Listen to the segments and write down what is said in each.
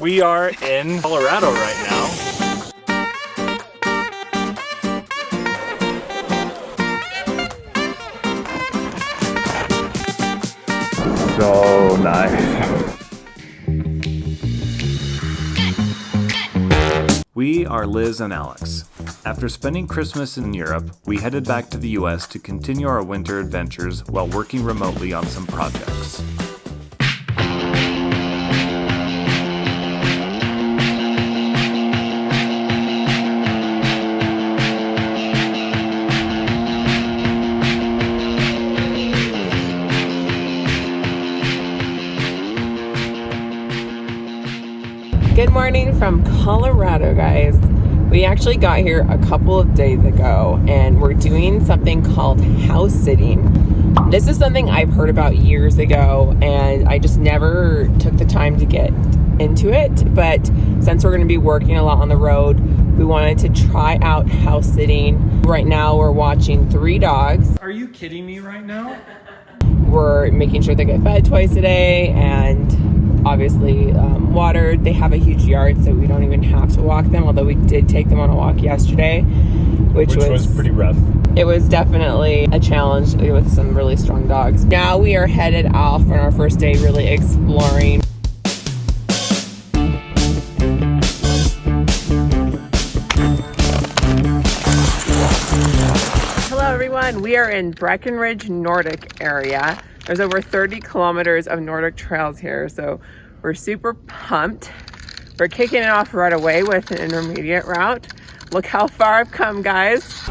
We are in Colorado right now. So nice. We are Liz and Alex. After spending Christmas in Europe, we headed back to the US to continue our winter adventures while working remotely on some projects. Good morning from Colorado, guys. We actually got here a couple of days ago and we're doing something called house sitting. This is something I've heard about years ago and I just never took the time to get into it. But since we're going to be working a lot on the road, we wanted to try out house sitting. Right now we're watching 3 dogs. Are you kidding me right now? We're making sure they get fed twice a day and obviously watered. They have a huge yard, so we don't even have to walk them, although we did take them on a walk yesterday, which was pretty rough. It was definitely a challenge with some really strong dogs. Now we are headed off on our first day really exploring. Hello everyone, we are in Breckenridge, Nordic area. There's over 30 kilometers of Nordic trails here, so we're super pumped. We're kicking it off right away with an intermediate route. Look how far I've come, guys.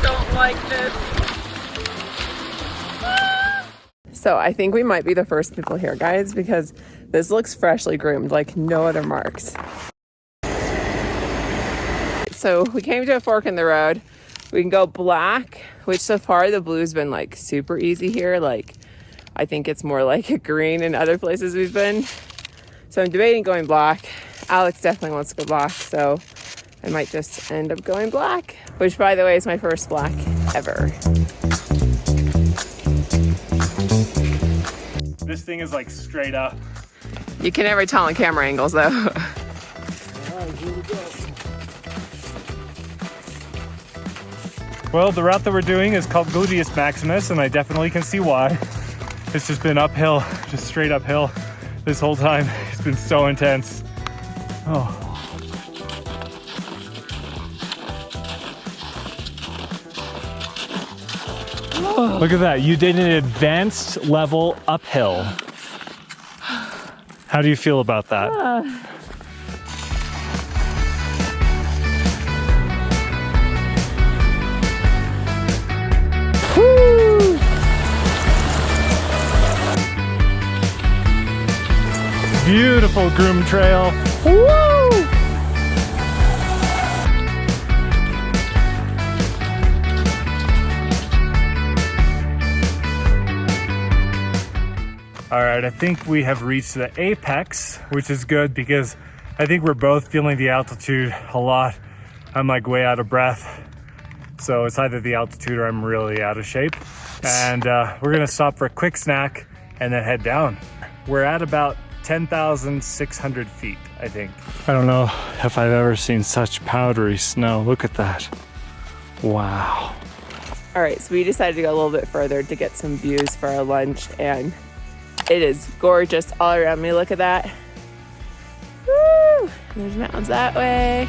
Don't like this. So I think we might be the first people here, guys, because this looks freshly groomed, like no other marks. So we came to a fork in the road. We can go black, which so far the blue's been like super easy here. Like I think it's more like a green in other places we've been. So I'm debating going black. Alex definitely wants to go black, so I might just end up going black, which by the way is my first black ever. This thing is like straight up. You can never tell on camera angles though. All right, here we go. Well, the route that we're doing is called Gluteus Maximus, and I definitely can see why. It's just been uphill, just straight uphill this whole time. It's been so intense. Oh. Look at that, you did an advanced level uphill. How do you feel about that? Beautiful groom trail. Woo! All right, I think we have reached the apex, which is good because I think we're both feeling the altitude a lot. I'm like way out of breath. So it's either the altitude or I'm really out of shape. And we're gonna stop for a quick snack and then head down. We're at about 10,600 feet, I think. I don't know if I've ever seen such powdery snow. Look at that. Wow. All right, so we decided to go a little bit further to get some views for our lunch, and it is gorgeous all around me. Look at that. Woo! There's mountains that way.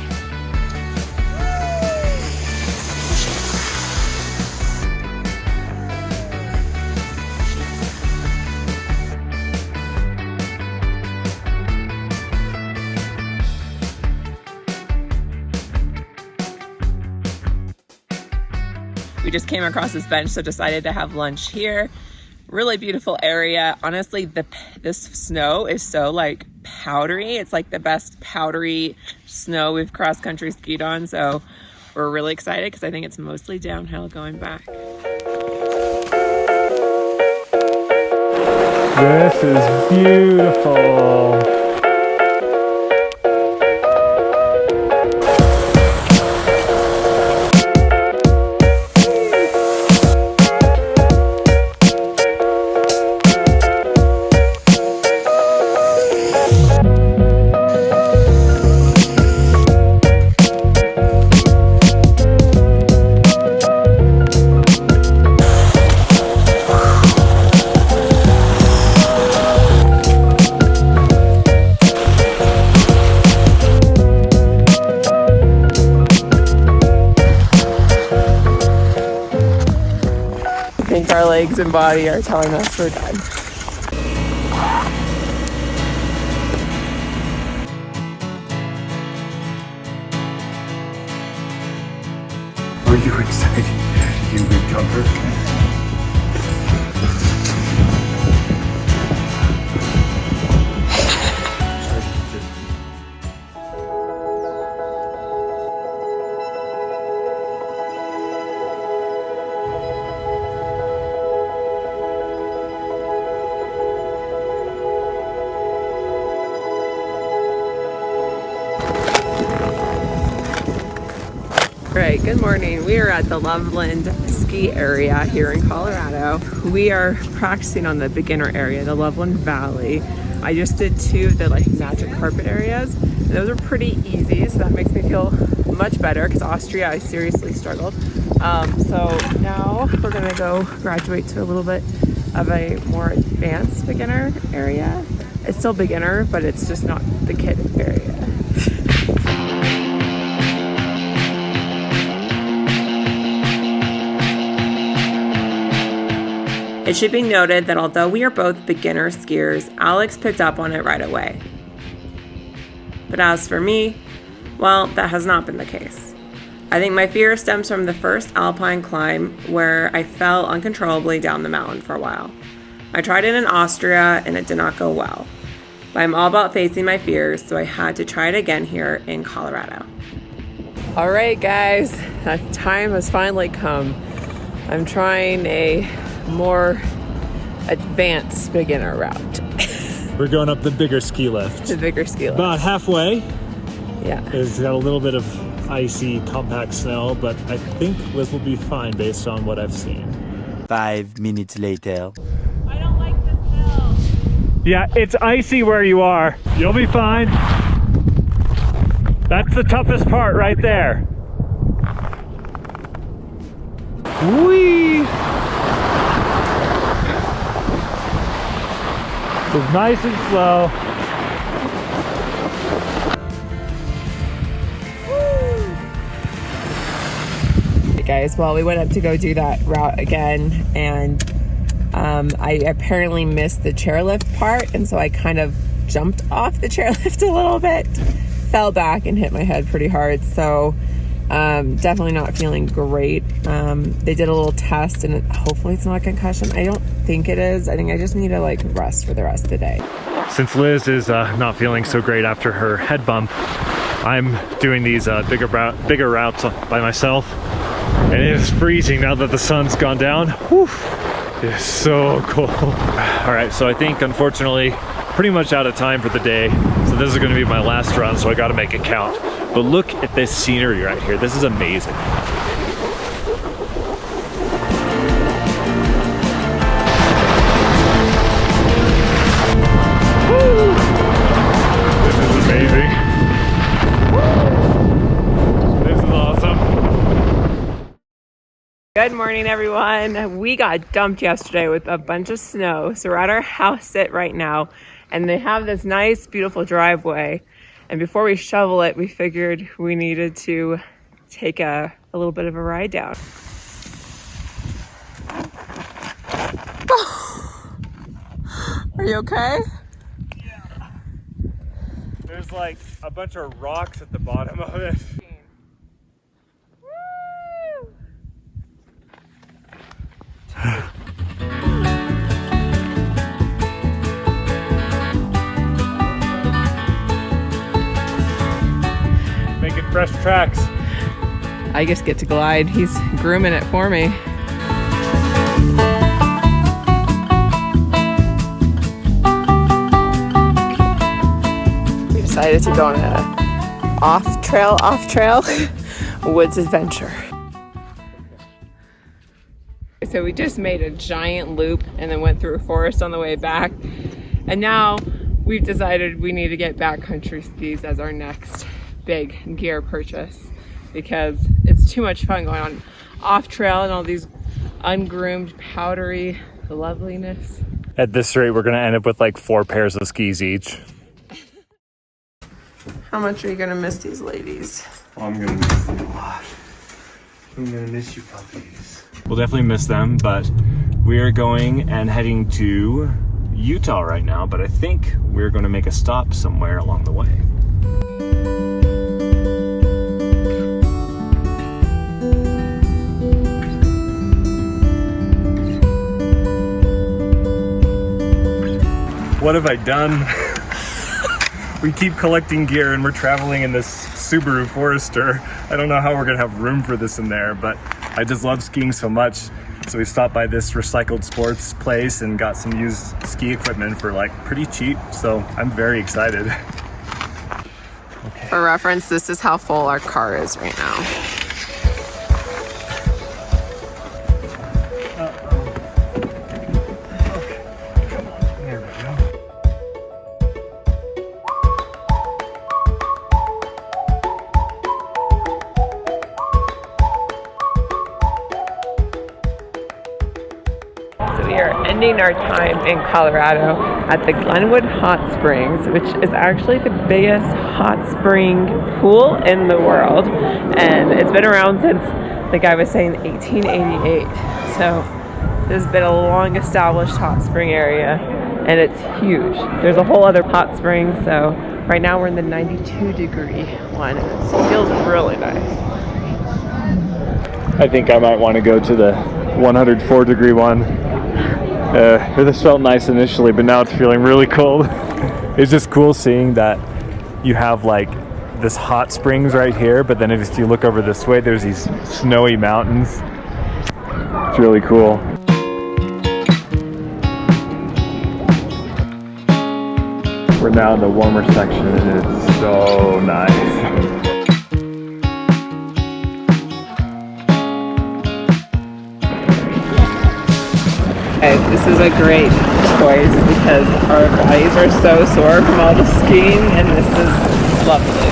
We just came across this bench, so decided to have lunch here. Really beautiful area. Honestly, this snow is so like powdery. It's like the best powdery snow we've cross country skied on. So we're really excited because I think it's mostly downhill going back. This is beautiful. legs and body are telling us we're done. Are you excited, you big jumper? Right, good morning. We are at the Loveland ski area here in Colorado. We are practicing on the beginner area, the Loveland Valley. I just did 2 of the magic carpet areas. And those are pretty easy, so that makes me feel much better because Austria, I seriously struggled. So now we're gonna go graduate to a little bit of a more advanced beginner area. It's still beginner, but it's just not the kid area. It should be noted that although we are both beginner skiers, Alex picked up on it right away. But as for me, well, that has not been the case. I think my fear stems from the first alpine climb where I fell uncontrollably down the mountain for a while. I tried it in Austria and it did not go well. But I'm all about facing my fears, so I had to try it again here in Colorado. All right, guys, that time has finally come. I'm trying a more advanced beginner route. We're going up the bigger ski lift. The bigger ski lift. About halfway. Yeah. It's got a little bit of icy, compact snow, but I think Liz will be fine based on what I've seen. 5 minutes later. I don't like this hill. Yeah, it's icy where you are. You'll be fine. That's the toughest part right there. Whee! It's nice and slow. Hey guys, well, we went up to go do that route again, and I apparently missed the chairlift part, and so I kind of jumped off the chairlift a little bit, fell back and hit my head pretty hard. So definitely not feeling great. They did a little test and hopefully it's not a concussion. I don't think it is. I think I just need to rest for the rest of the day. Since Liz is not feeling so great after her head bump, I'm doing these bigger routes by myself, and it is freezing now that the sun's gone down. Whew, it is so cold. All right, so I think unfortunately pretty much out of time for the day, so this is going to be my last run, so I got to make it count. But look at this scenery right here. This is amazing. Woo! This is amazing. This is awesome. Good morning, everyone. We got dumped yesterday with a bunch of snow, so we're at our house sit right now, and they have this nice, beautiful driveway. And before we shovel it, we figured we needed to take a little bit of a ride down. Are you okay? Yeah. There's like a bunch of rocks at the bottom of it. Making fresh tracks. I just get to glide. He's grooming it for me. We decided to go on a off-trail woods adventure. So we just made a giant loop and then went through a forest on the way back. And now we've decided we need to get backcountry skis as our next big gear purchase, because it's too much fun going on off trail and all these ungroomed powdery loveliness. At this rate, we're gonna end up with like 4 pairs of skis each. How much are you gonna miss these ladies? I'm gonna miss them a lot. I'm gonna miss you puppies. We'll definitely miss them, but we are going and heading to Utah right now, but I think we're going to make a stop somewhere along the way. What have I done? We keep collecting gear and we're traveling in this Subaru Forester. I don't know how we're gonna have room for this in there, but I just love skiing so much. So we stopped by this recycled sports place and got some used ski equipment for like pretty cheap. So I'm very excited. Okay. For reference, this is how full our car is right now. There we go. We are ending our time in Colorado at the Glenwood Hot Springs, which is actually the biggest hot spring pool in the world. And it's been around since, the guy was saying, 1888. So this has been a long established hot spring area and it's huge. There's a whole other hot spring. So right now we're in the 92-degree one. It feels really nice. I think I might want to go to the 104-degree one. This felt nice initially, but now it's feeling really cold. It's just cool seeing that you have like this hot springs right here, but then if you look over this way, there's these snowy mountains. It's really cool. We're now in the warmer section and it's so nice. This is a great choice because our bodies are so sore from all the skiing, and this is lovely.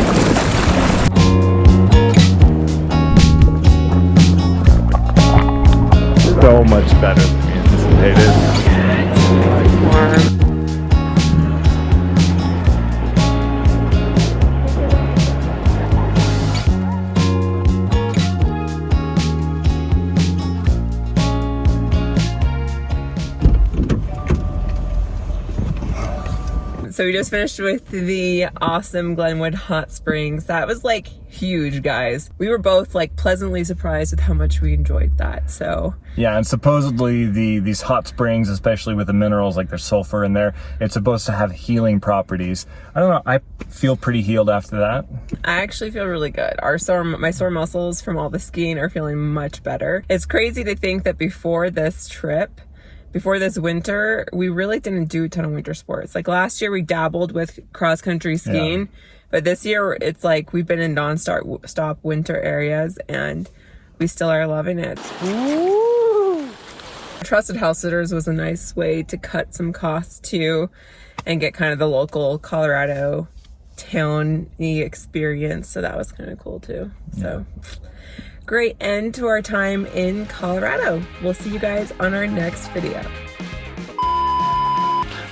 So much better than we anticipated. It's really warm. So we just finished with the awesome Glenwood Hot Springs. That was like huge, guys. We were both like pleasantly surprised with how much we enjoyed that. So yeah, and supposedly these hot springs, especially with the minerals like there's sulfur in there, it's supposed to have healing properties. I don't know, I feel pretty healed after that. I actually feel really good. My sore muscles from all the skiing are feeling much better. It's crazy to think that before this trip, before this winter, we really didn't do a ton of winter sports. Like last year we dabbled with cross-country skiing, but this year it's like we've been in non-stop winter areas and we still are loving it. Ooh. Trusted House Sitters was a nice way to cut some costs too and get kind of the local Colorado town-y experience. So that was kind of cool too. So great end to our time in Colorado. We'll see you guys on our next video.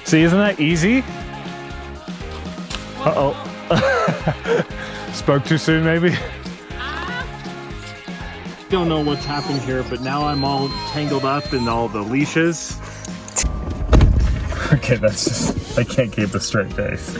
See, isn't that easy? Uh-oh. Spoke too soon, maybe? Don't know what's happened here, but now I'm all tangled up in all the leashes. Okay, that's just, I can't keep a straight face.